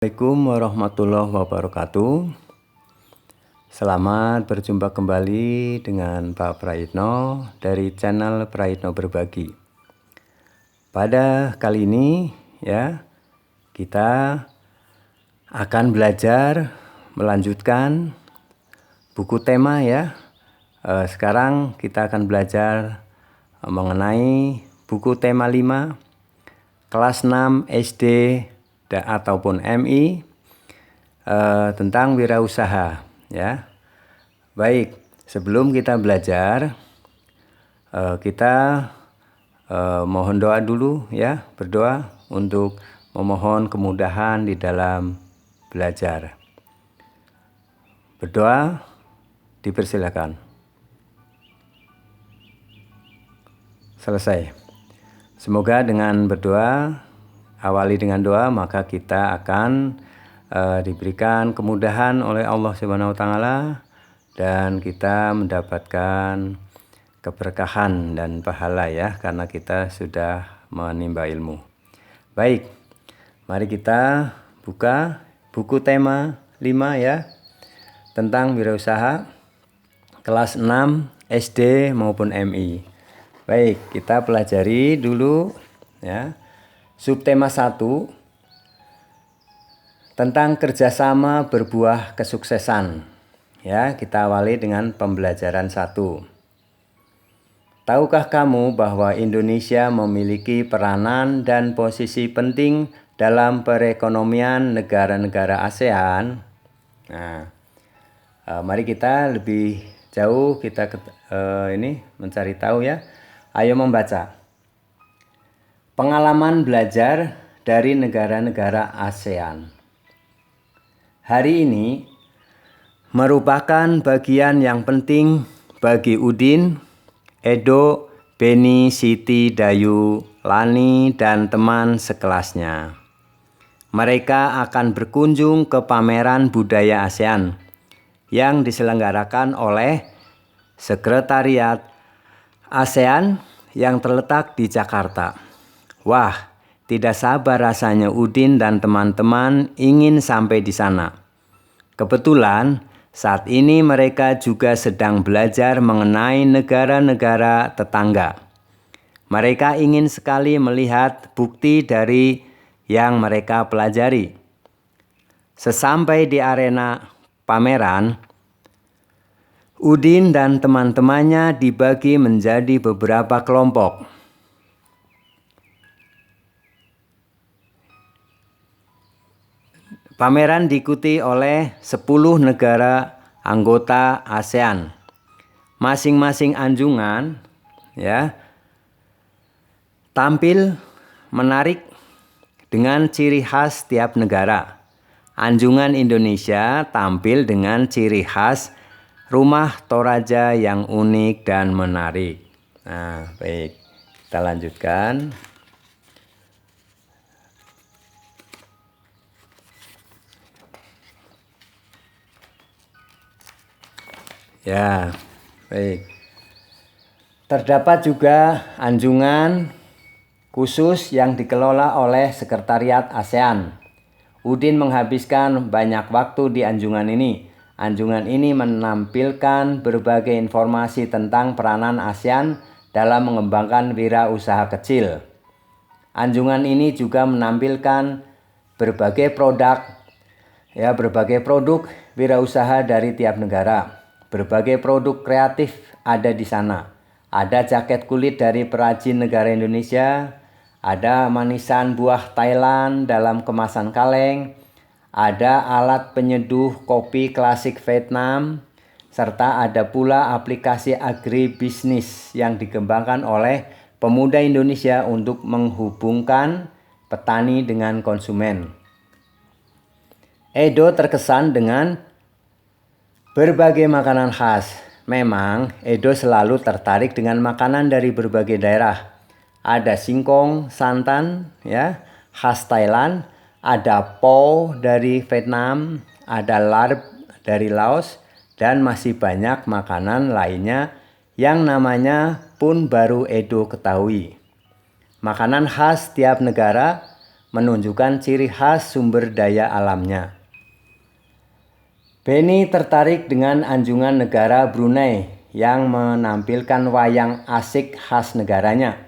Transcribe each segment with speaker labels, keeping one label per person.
Speaker 1: Assalamualaikum warahmatullahi wabarakatuh. Selamat berjumpa kembali dengan Pak Prayitno dari channel Prayitno Berbagi. Pada kali ini kita akan belajar melanjutkan buku tema sekarang kita akan belajar mengenai buku tema 5 kelas 6 SD ataupun MI tentang wirausaha Baik, sebelum kita belajar kita mohon doa dulu berdoa untuk memohon kemudahan di dalam belajar. Berdoa dipersilakan. Selesai. Semoga dengan berdoa, awali dengan doa, maka kita akan diberikan kemudahan oleh Allah Subhanahu wa taala dan kita mendapatkan keberkahan dan pahala karena kita sudah menimba ilmu. Baik. Mari kita buka buku tema 5 tentang wirausaha kelas 6 SD maupun MI. Baik, kita pelajari dulu subtema 1 tentang kerjasama berbuah kesuksesan. Kita awali dengan pembelajaran 1. Tahukah kamu bahwa Indonesia memiliki peranan dan posisi penting dalam perekonomian negara-negara ASEAN? Mari kita lebih jauh mencari tahu Ayo membaca. Pengalaman belajar dari negara-negara ASEAN. Hari ini merupakan bagian yang penting bagi Udin, Edo, Beni, Siti, Dayu, Lani, dan teman sekelasnya. Mereka akan berkunjung ke pameran budaya ASEAN yang diselenggarakan oleh Sekretariat ASEAN yang terletak di Jakarta. Wah, tidak sabar rasanya Udin dan teman-teman ingin sampai di sana. Kebetulan saat ini mereka juga sedang belajar mengenai negara-negara tetangga. Mereka ingin sekali melihat bukti dari yang mereka pelajari. Sesampai di arena pameran, Udin dan teman-temannya dibagi menjadi beberapa kelompok. Pameran diikuti oleh 10 negara anggota ASEAN. Masing-masing anjungan tampil menarik dengan ciri khas tiap negara. Anjungan Indonesia tampil dengan ciri khas rumah Toraja yang unik dan menarik. Baik, kita lanjutkan. Baik. Terdapat juga anjungan khusus yang dikelola oleh Sekretariat ASEAN. Udin menghabiskan banyak waktu di anjungan ini. Anjungan ini menampilkan berbagai informasi tentang peranan ASEAN dalam mengembangkan wirausaha kecil. Anjungan ini juga menampilkan berbagai produk wirausaha dari tiap negara. Berbagai produk kreatif ada di sana. Ada jaket kulit dari perajin negara Indonesia, ada manisan buah Thailand dalam kemasan kaleng, ada alat penyeduh kopi klasik Vietnam, serta ada pula aplikasi agribisnis yang dikembangkan oleh pemuda Indonesia untuk menghubungkan petani dengan konsumen. Edo terkesan dengan berbagai makanan khas. Memang Edo selalu tertarik dengan makanan dari berbagai daerah. Ada singkong santan khas Thailand, ada po dari Vietnam, ada larb dari Laos, dan masih banyak makanan lainnya yang namanya pun baru Edo ketahui. Makanan khas tiap negara menunjukkan ciri khas sumber daya alamnya. Beni tertarik dengan anjungan negara Brunei yang menampilkan wayang asik khas negaranya.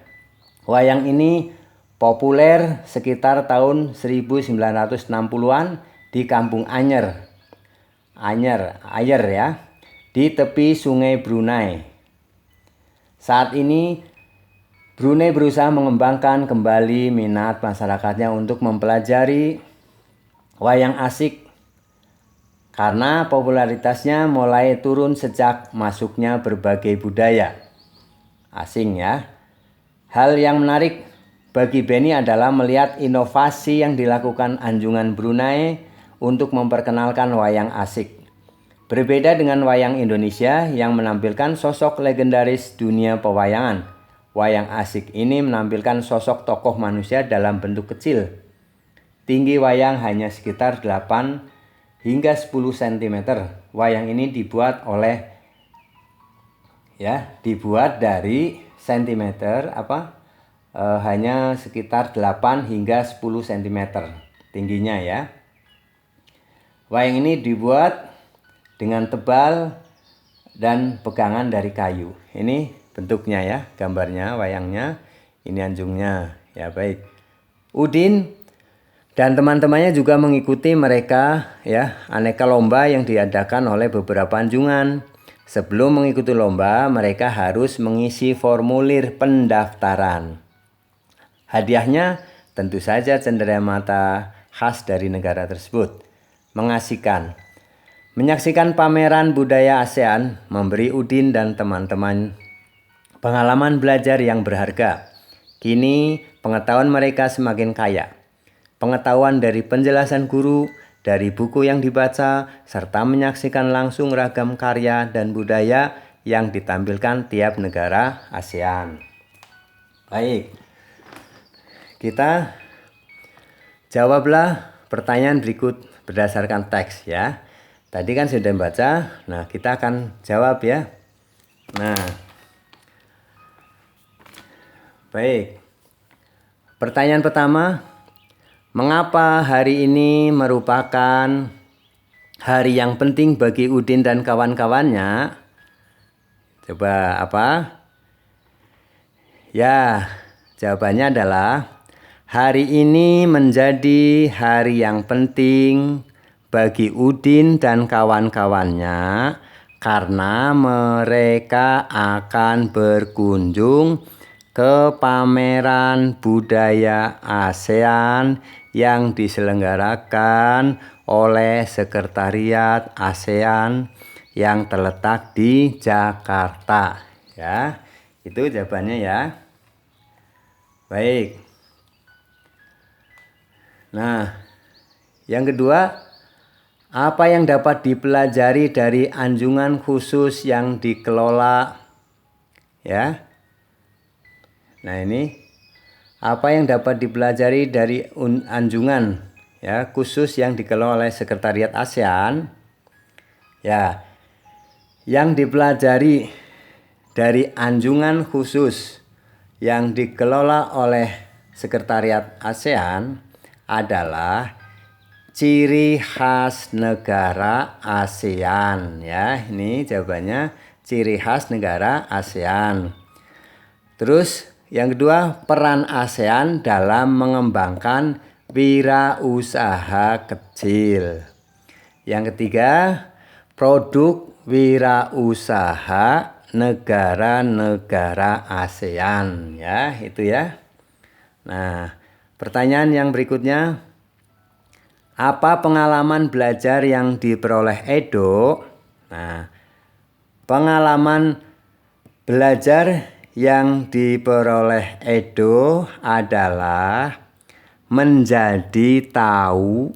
Speaker 1: Wayang ini populer sekitar tahun 1960-an di Kampung Anyer ya, di tepi sungai Brunei. Saat ini Brunei berusaha mengembangkan kembali minat masyarakatnya untuk mempelajari wayang asik karena popularitasnya mulai turun sejak masuknya berbagai budaya asing ya. Hal yang menarik bagi Beni adalah melihat inovasi yang dilakukan anjungan Brunei untuk memperkenalkan wayang asik. Berbeda dengan wayang Indonesia yang menampilkan sosok legendaris dunia pewayangan. Wayang asik ini menampilkan sosok tokoh manusia dalam bentuk kecil. Tinggi wayang hanya sekitar 8 hingga 10 cm. Wayang ini dibuat dari sentimeter hanya sekitar 8 hingga 10 cm tingginya ya. Wayang ini dibuat dengan tebal dan pegangan dari kayu. Ini bentuknya ya, gambarnya, wayangnya. Ini anjungnya. Ya baik. Udin dan teman-temannya juga mengikuti mereka ya, aneka lomba yang diadakan oleh beberapa anjungan. Sebelum mengikuti lomba, mereka harus mengisi formulir pendaftaran. Hadiahnya tentu saja cenderamata khas dari negara tersebut. Mengasihkan. Menyaksikan pameran budaya ASEAN memberi Udin dan teman-teman pengalaman belajar yang berharga. Kini pengetahuan mereka semakin kaya. Pengetahuan dari penjelasan guru, dari buku yang dibaca, serta menyaksikan langsung ragam karya dan budaya yang ditampilkan tiap negara ASEAN. Baik, kita jawablah pertanyaan berikut berdasarkan teks ya. Tadi kan sudah membaca, nah kita akan jawab ya. Nah, baik. Pertanyaan pertama, mengapa hari ini merupakan hari yang penting bagi Udin dan kawan-kawannya? Coba apa? Ya, jawabannya adalah hari ini menjadi hari yang penting bagi Udin dan kawan-kawannya karena mereka akan berkunjung ke pameran budaya ASEAN yang diselenggarakan oleh Sekretariat ASEAN yang terletak di Jakarta. Ya, itu jawabannya ya. Baik. Nah, yang kedua, apa yang dapat dipelajari dari anjungan khusus yang dikelola ya? Nah, ini apa yang dapat dipelajari dari anjungan ya khusus yang dikelola oleh Sekretariat ASEAN? Ya, yang dipelajari dari anjungan khusus yang dikelola oleh Sekretariat ASEAN adalah ciri khas negara ASEAN ya. Ini jawabannya ciri khas negara ASEAN. Terus yang kedua, peran ASEAN dalam mengembangkan wirausaha kecil. Yang ketiga, produk wirausaha negara-negara ASEAN ya, itu ya. Nah, pertanyaan yang berikutnya, apa pengalaman belajar yang diperoleh Edo? Nah, pengalaman belajar yang diperoleh Edo adalah menjadi tahu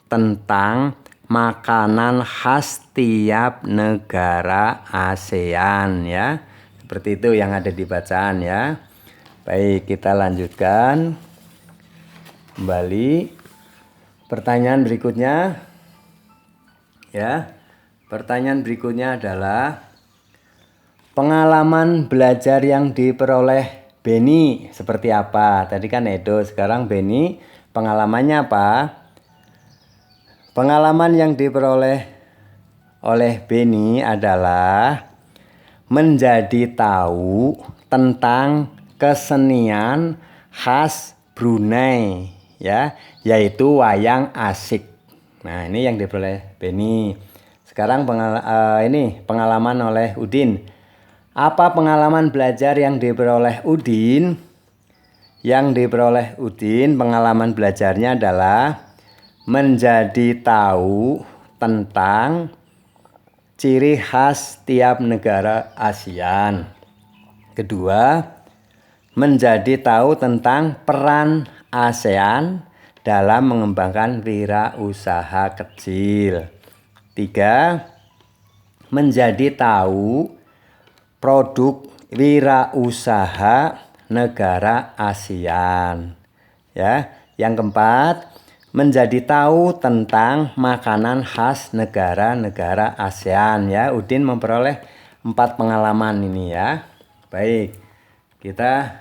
Speaker 1: tentang makanan khas tiap negara ASEAN ya. Seperti itu yang ada di bacaan ya. Baik, kita lanjutkan kembali. Pertanyaan berikutnya ya. Pertanyaan berikutnya adalah pengalaman belajar yang diperoleh Beni seperti apa? Tadi kan Edo, sekarang Beni pengalamannya apa? Pengalaman yang diperoleh oleh Beni adalah menjadi tahu tentang kesenian khas Brunei, ya, yaitu wayang asik. Nah, ini yang diperoleh Beni. Sekarang pengalaman oleh Udin. Apa pengalaman belajar yang diperoleh Udin? Yang diperoleh Udin, pengalaman belajarnya adalah menjadi tahu tentang ciri khas tiap negara ASEAN. Kedua, menjadi tahu tentang peran ASEAN dalam mengembangkan wirausaha kecil. Tiga, menjadi tahu produk wirausaha negara ASEAN. Ya, yang keempat, menjadi tahu tentang makanan khas negara-negara ASEAN. Ya, Udin memperoleh 4 pengalaman ini ya. Baik, kita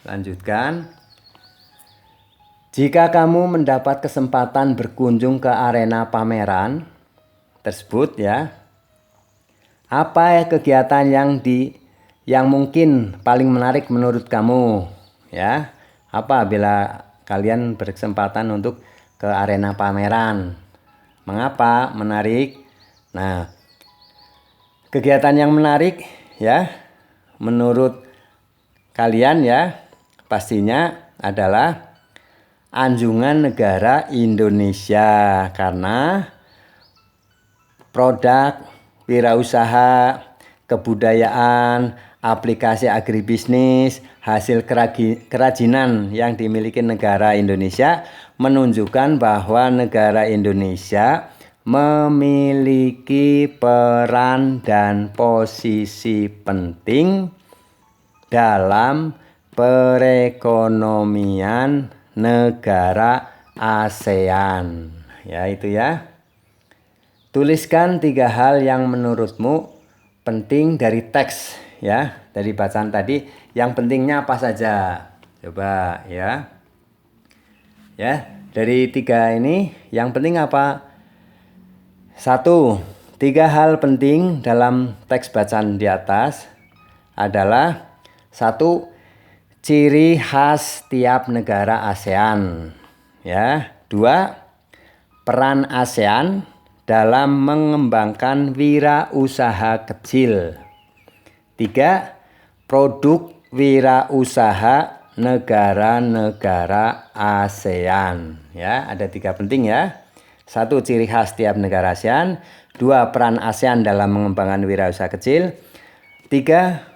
Speaker 1: lanjutkan. Jika kamu mendapat kesempatan berkunjung ke arena pameran tersebut ya, apa kegiatan yang mungkin paling menarik menurut kamu ya? Apa bila kalian berkesempatan untuk ke arena pameran? Mengapa menarik? Nah, kegiatan yang menarik ya menurut kalian ya pastinya adalah anjungan negara Indonesia, karena produk wirausaha, kebudayaan, aplikasi agribisnis, hasil kerajinan yang dimiliki negara Indonesia menunjukkan bahwa negara Indonesia memiliki peran dan posisi penting dalam perekonomian negara ASEAN. Ya, itu ya. Tuliskan 3 hal yang menurutmu penting dari teks ya, dari bacaan tadi. Yang pentingnya apa saja? Coba ya. Ya, dari 3 ini yang penting apa? 1. 3 hal penting dalam teks bacaan di atas adalah: 1. Ciri khas tiap negara ASEAN. Ya. 2. Peran ASEAN dalam mengembangkan wirausaha kecil. 3. Produk wirausaha negara-negara ASEAN. Ya, ada 3 penting ya. 1. Ciri khas tiap negara ASEAN. 2. Peran ASEAN dalam mengembangkan wirausaha kecil. 3.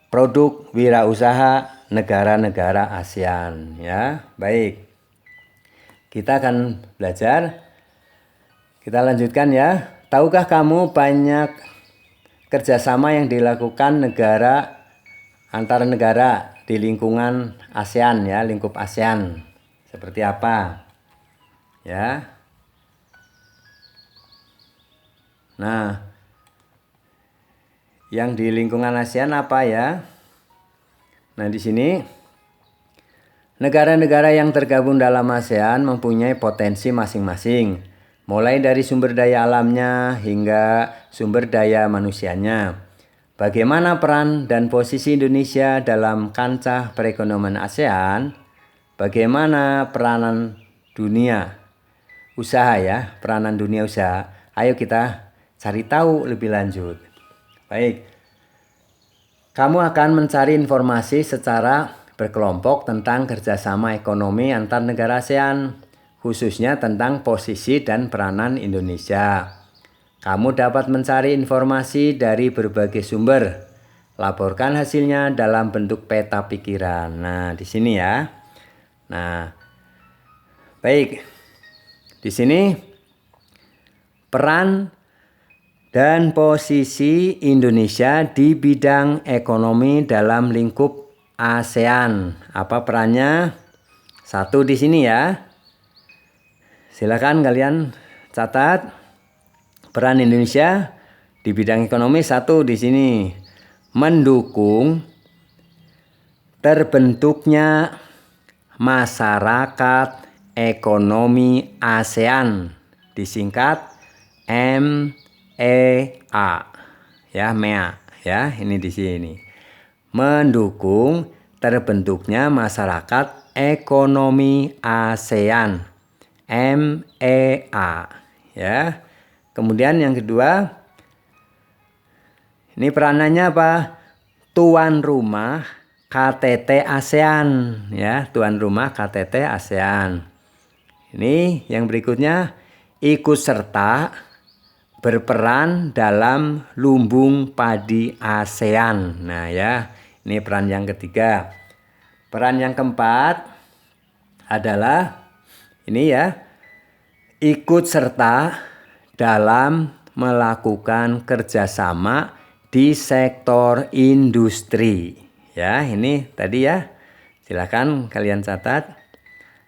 Speaker 1: Produk wirausaha negara-negara ASEAN. Ya, baik. Kita akan belajar. Kita lanjutkan ya. Tahukah kamu banyak kerjasama yang dilakukan antar negara di lingkungan ASEAN ya, lingkup ASEAN. Seperti apa? Ya. Nah, yang di lingkungan ASEAN apa ya? Nah, di sini negara-negara yang tergabung dalam ASEAN mempunyai potensi masing-masing, mulai dari sumber daya alamnya hingga sumber daya manusianya. Bagaimana peran dan posisi Indonesia dalam kancah perekonomian ASEAN? Bagaimana peranan dunia usaha ya, peranan dunia usaha? Ayo kita cari tahu lebih lanjut. Baik, kamu akan mencari informasi secara berkelompok tentang kerjasama ekonomi antar negara ASEAN, khususnya tentang posisi dan peranan Indonesia. Kamu dapat mencari informasi dari berbagai sumber. Laporkan hasilnya dalam bentuk peta pikiran. Nah, di sini ya. Nah, baik. Di sini peran dan posisi Indonesia di bidang ekonomi dalam lingkup ASEAN. Apa perannya? 1 di sini ya. Silakan kalian catat. Peran Indonesia di bidang ekonomi 1 di sini. Mendukung terbentuknya masyarakat ekonomi ASEAN, disingkat MEA. Ya, MEA ya, ini di sini. Mendukung terbentuknya masyarakat ekonomi ASEAN, MEA ya. Kemudian yang kedua, ini peranannya apa? Tuan rumah KTT ASEAN ya, tuan rumah KTT ASEAN. Ini yang berikutnya, ikut serta berperan dalam lumbung padi ASEAN. Nah ya, ini peran yang ketiga. Peran yang keempat adalah ini ya, ikut serta dalam melakukan kerjasama di sektor industri. Ya, ini tadi ya. Silakan kalian catat.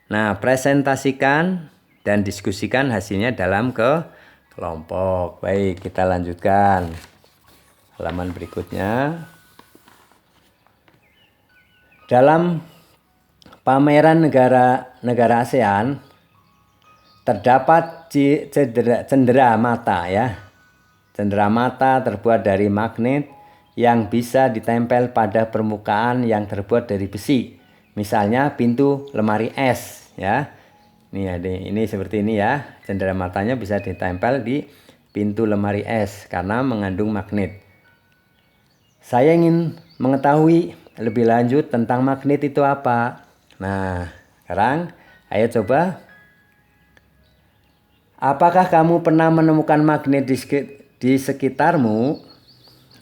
Speaker 1: Nah, presentasikan dan diskusikan hasilnya dalam kelompok. Baik, kita lanjutkan. Halaman berikutnya. Dalam pameran negara ASEAN terdapat cendera mata ya. Cendera mata terbuat dari magnet yang bisa ditempel pada permukaan yang terbuat dari besi. Misalnya pintu lemari es ya. Ini seperti ini ya. Cendera matanya bisa ditempel di pintu lemari es karena mengandung magnet. Saya ingin mengetahui lebih lanjut tentang magnet itu apa. Nah, sekarang ayo coba. Apakah kamu pernah menemukan magnet di sekitarmu?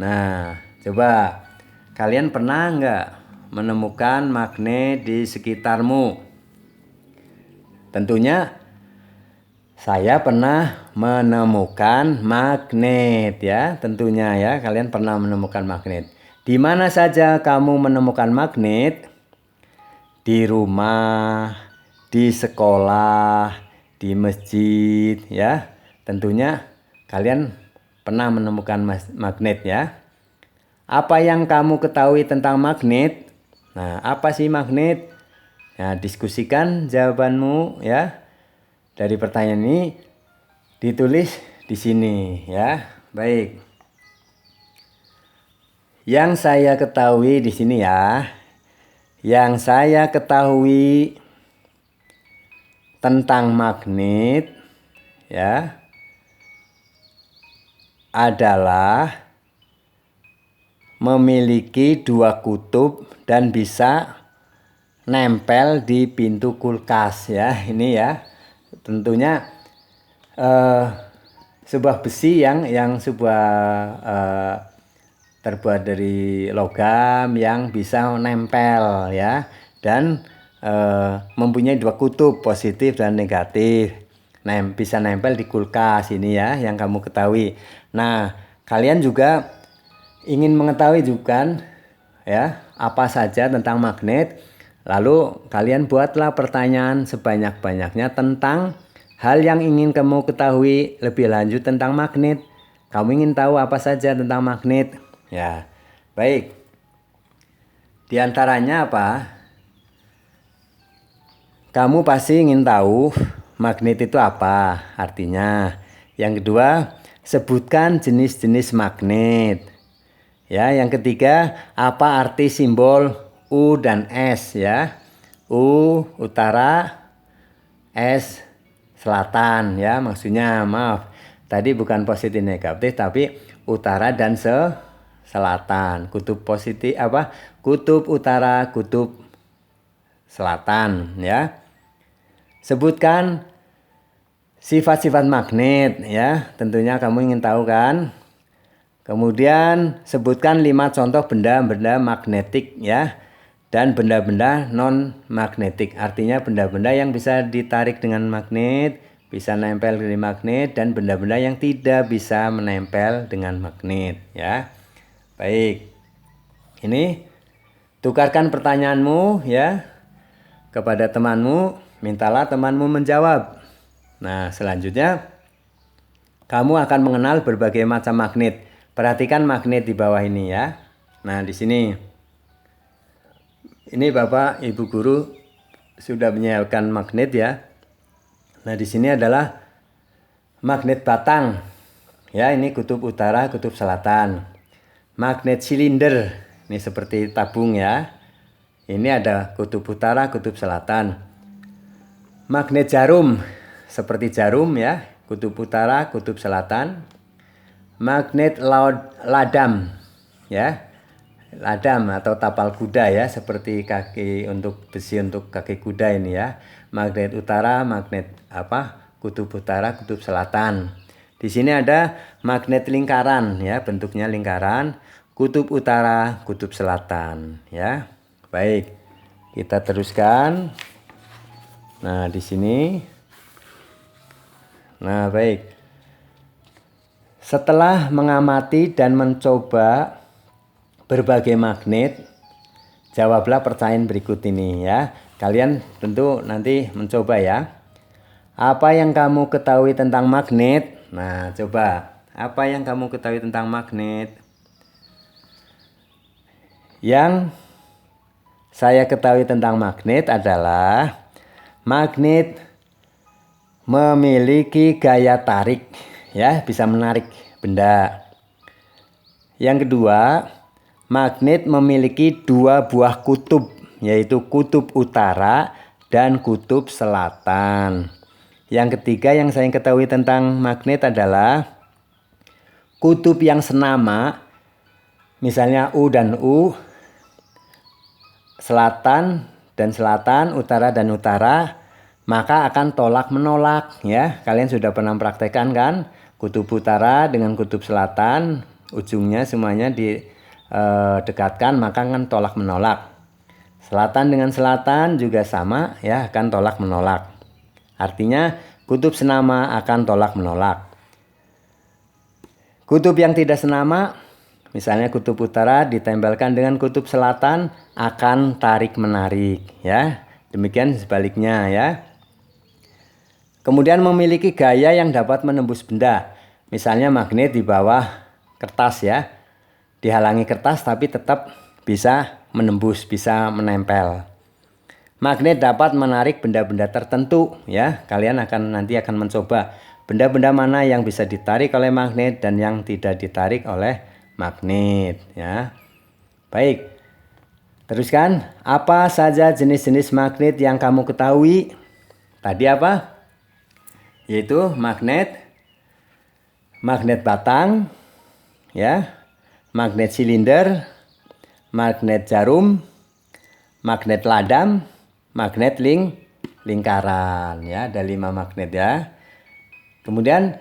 Speaker 1: Nah, coba kalian pernah nggak menemukan magnet di sekitarmu? Tentunya saya pernah menemukan magnet ya, tentunya ya, kalian pernah menemukan magnet. Di mana saja kamu menemukan magnet? Di rumah, di sekolah, di masjid ya. Tentunya kalian pernah menemukan magnet ya. Apa yang kamu ketahui tentang magnet? Nah, apa sih magnet? Nah, diskusikan jawabanmu ya. Dari pertanyaan ini ditulis di sini ya. Baik. Yang saya ketahui di sini ya. Yang saya ketahui tentang magnet ya adalah memiliki dua kutub dan bisa nempel di pintu kulkas ya. Ini ya, tentunya sebuah besi yang terbuat dari logam yang bisa nempel ya, dan mempunyai dua kutub positif dan negatif. Nah, bisa nempel di kulkas ini ya, yang kamu ketahui. Nah, kalian juga ingin mengetahui juga ya, apa saja tentang magnet. Lalu kalian buatlah pertanyaan sebanyak-banyaknya tentang hal yang ingin kamu ketahui lebih lanjut tentang magnet. Kamu ingin tahu apa saja tentang magnet? Ya, baik. Di antaranya apa? Kamu pasti ingin tahu magnet itu apa artinya. Yang kedua, sebutkan jenis-jenis magnet. Ya, yang ketiga, apa arti simbol U dan S ya? U utara, S selatan ya. Maksudnya, maaf, tadi bukan positif negatif tapi utara dan selatan. Kutub positif apa? Kutub utara, kutub selatan ya. Sebutkan sifat-sifat magnet ya. Tentunya kamu ingin tahu kan? Kemudian sebutkan 5 contoh benda-benda magnetik ya, dan benda-benda non magnetik. Artinya benda-benda yang bisa ditarik dengan magnet, bisa nempel di magnet, dan benda-benda yang tidak bisa menempel dengan magnet ya. Baik. Ini tukarkan pertanyaanmu ya kepada temanmu, mintalah temanmu menjawab. Nah, selanjutnya kamu akan mengenal berbagai macam magnet. Perhatikan magnet di bawah ini ya. Nah, di sini. Ini Bapak Ibu guru sudah menyiapkan magnet ya. Nah, di sini adalah magnet batang. Ya, ini kutub utara, kutub selatan. Magnet silinder, ini seperti tabung ya. Ini ada kutub utara, kutub selatan. Magnet jarum, seperti jarum ya, kutub utara, kutub selatan. Magnet ladam, ya, ladam atau tapal kuda ya, seperti kaki untuk besi untuk kaki kuda ini ya. Magnet utara, magnet kutub utara, kutub selatan. Di sini ada magnet lingkaran ya, bentuknya lingkaran, kutub utara, kutub selatan ya. Baik, kita teruskan. Nah, di sini. Nah, baik. Setelah mengamati dan mencoba berbagai magnet, jawablah pertanyaan berikut ini ya. Kalian tentu nanti mencoba ya. Apa yang kamu ketahui tentang magnet? Nah, coba. Apa yang kamu ketahui tentang magnet? Yang saya ketahui tentang magnet adalah magnet memiliki gaya tarik ya, bisa menarik benda. Yang kedua, magnet memiliki dua buah kutub, yaitu kutub utara dan kutub selatan. Yang ketiga yang saya ketahui tentang magnet adalah kutub yang senama, misalnya U dan U, selatan dan selatan, utara dan utara, maka akan tolak menolak ya. Kalian sudah pernah praktekkan kan? Kutub utara dengan kutub selatan, ujungnya semuanya didekatkan, maka akan tolak menolak. Selatan dengan selatan juga sama ya, akan tolak menolak. Artinya kutub senama akan tolak menolak. Kutub yang tidak senama, misalnya kutub utara ditempelkan dengan kutub selatan, akan tarik menarik ya. Demikian sebaliknya ya. Kemudian memiliki gaya yang dapat menembus benda. Misalnya magnet di bawah kertas ya. Dihalangi kertas tapi tetap bisa menembus, bisa menempel. Magnet dapat menarik benda-benda tertentu ya. Kalian nanti akan mencoba benda-benda mana yang bisa ditarik oleh magnet dan yang tidak ditarik oleh magnet ya. Baik. Teruskan, apa saja jenis-jenis magnet yang kamu ketahui? Tadi apa? Yaitu magnet batang ya, magnet silinder, magnet jarum, magnet ladam, magnet lingkaran ya. Ada 5 magnet ya. Kemudian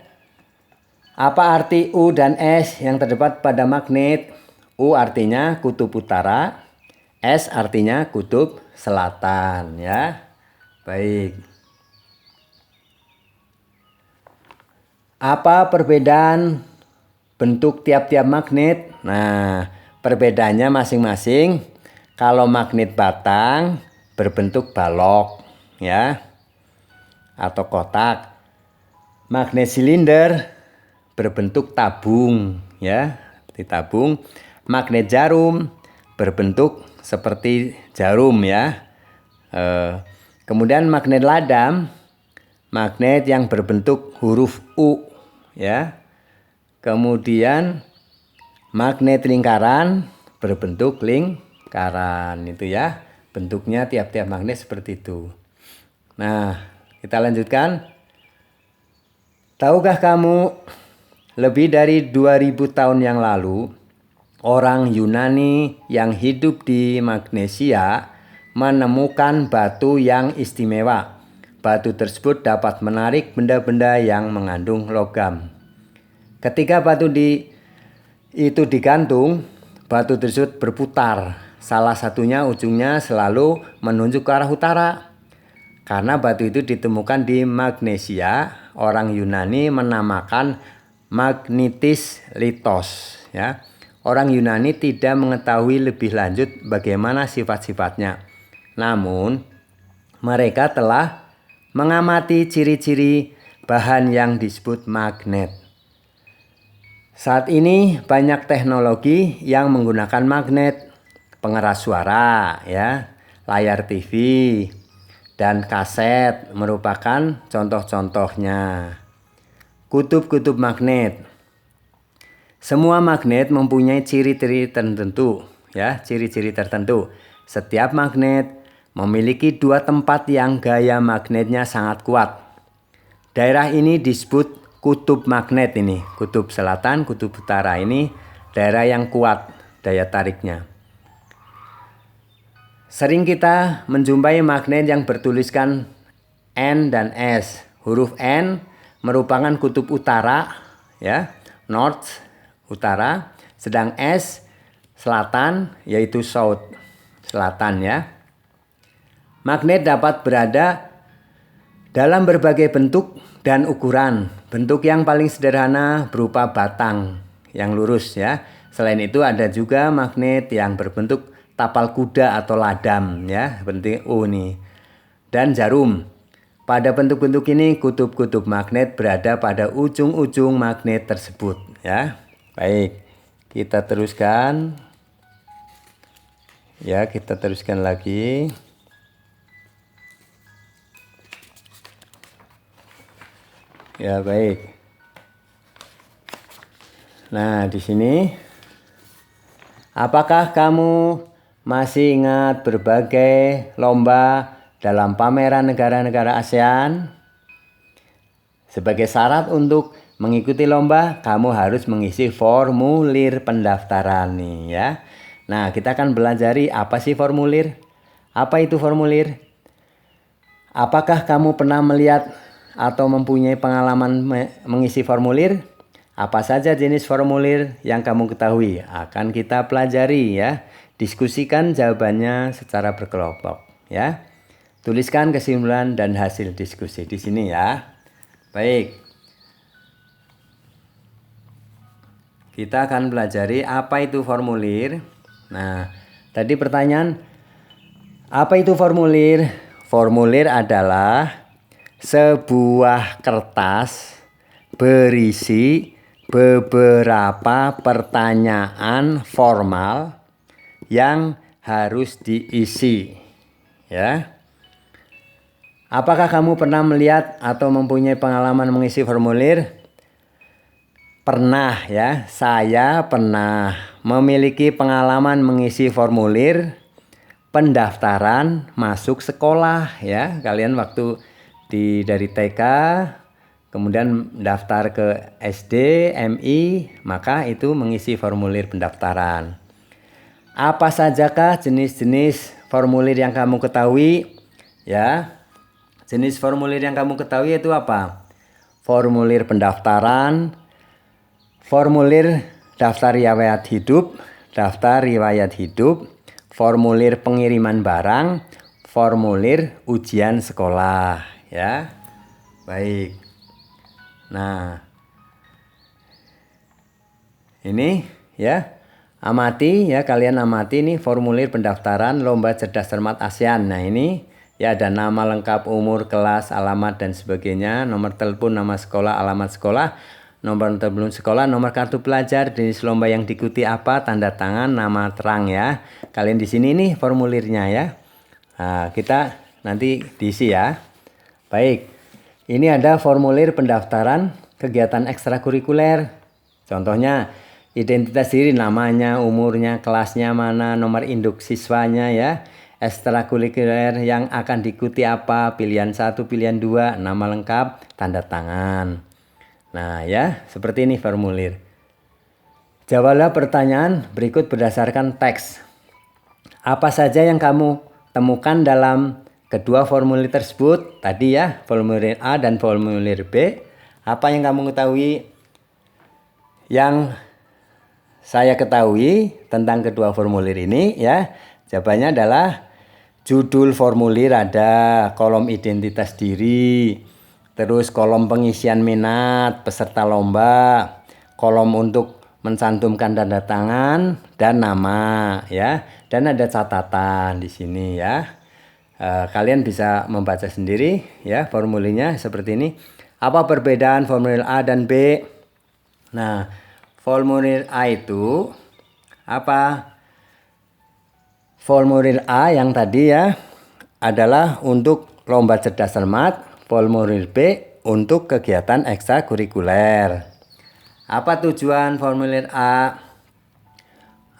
Speaker 1: apa arti U dan S yang terdapat pada magnet? U artinya kutub utara, S artinya kutub selatan ya. Baik. Apa perbedaan bentuk tiap-tiap magnet? Nah, perbedaannya masing-masing. Kalau magnet batang berbentuk balok ya, atau kotak. Magnet silinder berbentuk tabung ya, seperti tabung. Magnet jarum berbentuk seperti jarum ya. Kemudian magnet ladam, magnet yang berbentuk huruf U ya. Kemudian magnet lingkaran berbentuk lingkaran itu ya. Bentuknya tiap-tiap magnet seperti itu. Nah, kita lanjutkan. Tahukah kamu, lebih dari 2000 tahun yang lalu, orang Yunani yang hidup di Magnesia menemukan batu yang istimewa. Batu tersebut dapat menarik benda-benda yang mengandung logam. Ketika batu itu digantung, batu tersebut berputar. Salah satunya ujungnya selalu menunjuk ke arah utara. Karena batu itu ditemukan di Magnesia, orang Yunani menamakan magnetis litos ya. Orang Yunani tidak mengetahui lebih lanjut bagaimana sifat-sifatnya. Namun mereka telah mengamati ciri-ciri bahan yang disebut magnet. Saat ini banyak teknologi yang menggunakan magnet, pengeras suara ya, layar TV, dan kaset merupakan contoh-contohnya. Kutub-kutub magnet. Semua magnet mempunyai ciri-ciri tertentu, ya, ciri-ciri tertentu. Setiap magnet memiliki dua tempat yang gaya magnetnya sangat kuat. Daerah ini disebut kutub magnet ini. Kutub selatan, kutub utara ini daerah yang kuat daya tariknya. Sering kita menjumpai magnet yang bertuliskan N dan S. Huruf N merupakan kutub utara, ya, north, utara, sedang S selatan, yaitu south, selatan, ya. Magnet dapat berada dalam berbagai bentuk dan ukuran. Bentuk yang paling sederhana berupa batang yang lurus, ya. Selain itu ada juga magnet yang berbentuk tapal kuda atau ladam, ya, seperti O nih. Dan jarum. Pada bentuk-bentuk ini kutub-kutub magnet berada pada ujung-ujung magnet tersebut, ya. Baik, kita teruskan. Ya, kita teruskan lagi. Ya, baik. Nah, di sini apakah kamu masih ingat berbagai lomba dalam pameran negara-negara ASEAN? Sebagai syarat untuk mengikuti lomba, kamu harus mengisi formulir pendaftaran nih, ya. Nah, kita akan belajari apa sih formulir? Apa itu formulir? Apakah kamu pernah melihat atau mempunyai pengalaman mengisi formulir? Apa saja jenis formulir yang kamu ketahui? Akan kita pelajari, ya. Diskusikan jawabannya secara berkelompok, ya. Tuliskan kesimpulan dan hasil diskusi di sini, ya. Baik. Kita akan pelajari apa itu formulir. Nah, tadi pertanyaan, apa itu formulir? Formulir adalah sebuah kertas berisi beberapa pertanyaan formal yang harus diisi, ya. Apakah kamu pernah melihat atau mempunyai pengalaman mengisi formulir? Pernah, ya. Saya pernah memiliki pengalaman mengisi formulir pendaftaran masuk sekolah, ya. Kalian waktu dari TK kemudian daftar ke SD, MI, maka itu mengisi formulir pendaftaran. Apa sajakah jenis-jenis formulir yang kamu ketahui? Ya. Jenis formulir yang kamu ketahui itu apa? Formulir pendaftaran, formulir daftar riwayat hidup, formulir pengiriman barang, formulir ujian sekolah, ya. Baik. Nah, ini, ya, amati, ya, kalian amati nih formulir pendaftaran lomba cerdas cermat ASEAN. Nah, ini, ya, ada nama lengkap, umur, kelas, alamat dan sebagainya, nomor telepon, nama sekolah, alamat sekolah, nomor telepon sekolah, nomor kartu pelajar, jenis lomba yang diikuti apa, tanda tangan, nama terang, ya. Kalian di sini nih formulirnya, ya. Nah, kita nanti diisi, ya. Baik. Ini ada formulir pendaftaran kegiatan ekstrakurikuler. Contohnya identitas diri, namanya, umurnya, kelasnya mana, nomor induk siswanya, ya. Ekstrakurikuler yang akan diikuti apa, pilihan 1, pilihan 2, nama lengkap, tanda tangan. Nah, ya, seperti ini formulir. Jawablah pertanyaan berikut berdasarkan teks. Apa saja yang kamu temukan dalam kedua formulir tersebut? Tadi, ya, formulir A dan formulir B. Apa yang kamu ketahui? Yang saya ketahui tentang kedua formulir ini, ya, jawabannya adalah judul formulir ada, kolom identitas diri, terus kolom pengisian minat peserta lomba, kolom untuk mencantumkan tanda tangan dan nama, ya, dan ada catatan di sini, ya. Kalian bisa membaca sendiri, ya, formulirnya seperti ini. Apa perbedaan formulir A dan B? Nah, formulir A itu apa? Formulir A yang tadi, ya, adalah untuk lomba cerdas cermat, formulir B untuk kegiatan ekstrakurikuler. Apa tujuan formulir A?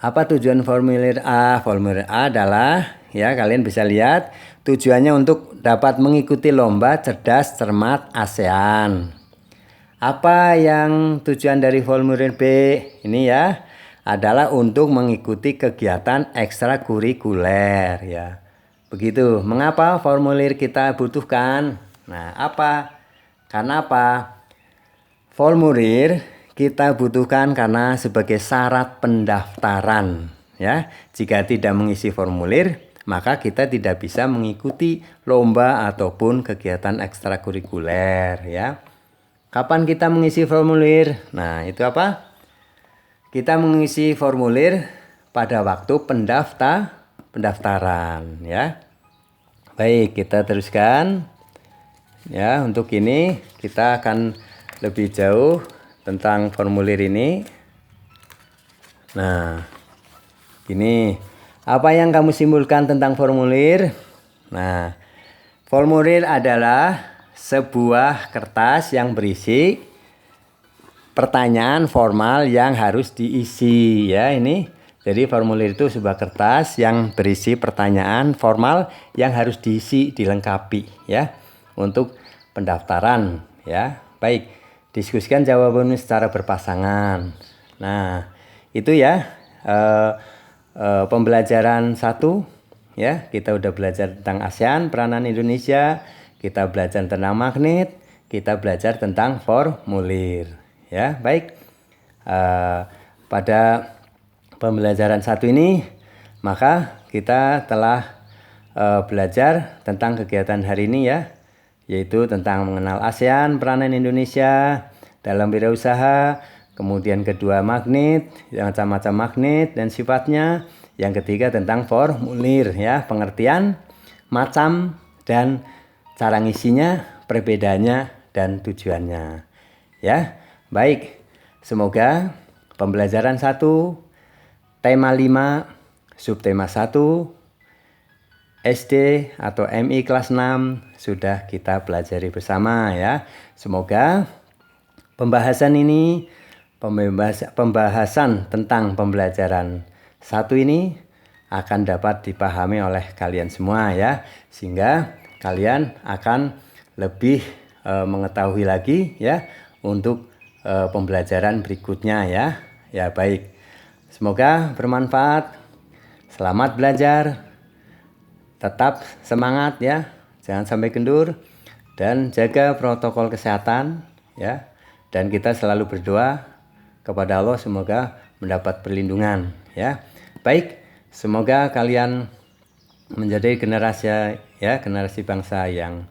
Speaker 1: Apa tujuan formulir A? Formulir A adalah, ya kalian bisa lihat, tujuannya untuk dapat mengikuti lomba cerdas cermat ASEAN. Apa yang tujuan dari formulir B ini ya? Adalah untuk mengikuti kegiatan ekstrakurikuler ya. Begitu. Mengapa formulir kita butuhkan? Nah, apa? Karena apa? Formulir kita butuhkan karena sebagai syarat pendaftaran ya. Jika tidak mengisi formulir, maka kita tidak bisa mengikuti lomba ataupun kegiatan ekstrakurikuler ya. Kapan kita mengisi formulir? Nah, itu apa? Kita mengisi formulir pada waktu pendaftaran ya. Baik, kita teruskan. Ya, untuk ini kita akan lebih jauh tentang formulir ini. Nah, ini apa yang kamu simpulkan tentang formulir? Nah, formulir adalah sebuah kertas yang berisi pertanyaan formal yang harus diisi ya ini. Jadi formulir itu sebuah kertas yang berisi pertanyaan formal yang harus diisi, dilengkapi ya untuk pendaftaran ya. Baik, diskusikan jawabannya secara berpasangan. Nah, itu ya pembelajaran 1 ya. Kita udah belajar tentang ASEAN, peranan Indonesia, kita belajar tentang magnet, kita belajar tentang formulir ya. Baik, pada pembelajaran 1 ini maka kita telah belajar tentang kegiatan hari ini ya, yaitu tentang mengenal ASEAN, peranan Indonesia dalam wirausaha, kemudian kedua magnet, macam-macam magnet dan sifatnya, yang ketiga tentang formulir ya, pengertian, macam dan cara ngisinya, perbedaannya dan tujuannya ya. Baik, semoga pembelajaran 1 tema 5 subtema 1 SD atau MI kelas 6 sudah kita pelajari bersama ya. Semoga pembahasan ini, pembahasan tentang pembelajaran 1 ini akan dapat dipahami oleh kalian semua ya. Sehingga kalian akan lebih mengetahui lagi ya untuk pembelajaran berikutnya ya. Ya baik, semoga bermanfaat. Selamat belajar. Tetap semangat ya, jangan sampai kendur dan jaga protokol kesehatan ya. Dan kita selalu berdoa kepada Allah semoga mendapat perlindungan ya. Baik, semoga kalian menjadi generasi bangsa yang